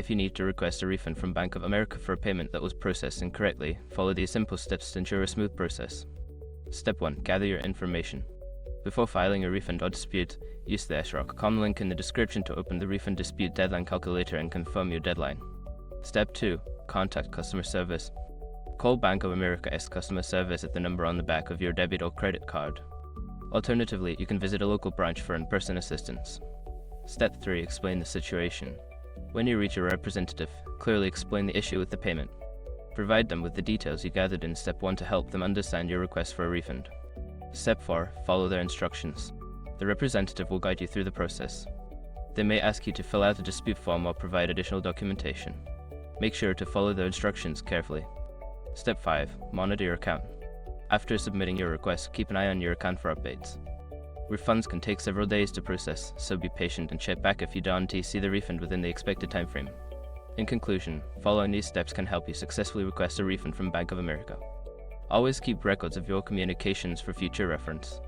If you need to request a refund from Bank of America for a payment that was processed incorrectly, follow these simple steps to ensure a smooth process. Step 1. Gather your information. Before filing a refund or dispute, use the SROC.com link in the description to open the refund dispute deadline calculator and confirm your deadline. Step 2. Contact customer service. Call Bank of America's customer service at the number on the back of your debit or credit card. Alternatively, you can visit a local branch for in-person assistance. Step 3. Explain the situation. When you reach a representative, clearly explain the issue with the payment. Provide them with the details you gathered in Step 1 to help them understand your request for a refund. Step 4. Follow their instructions. The representative will guide you through the process. They may ask you to fill out a dispute form or provide additional documentation. Make sure to follow the instructions carefully. Step 5. Monitor your account. After submitting your request, keep an eye on your account for updates. Refunds can take several days to process, so be patient and check back if you don't see the refund within the expected timeframe. In conclusion, following these steps can help you successfully request a refund from Bank of America. Always keep records of your communications for future reference.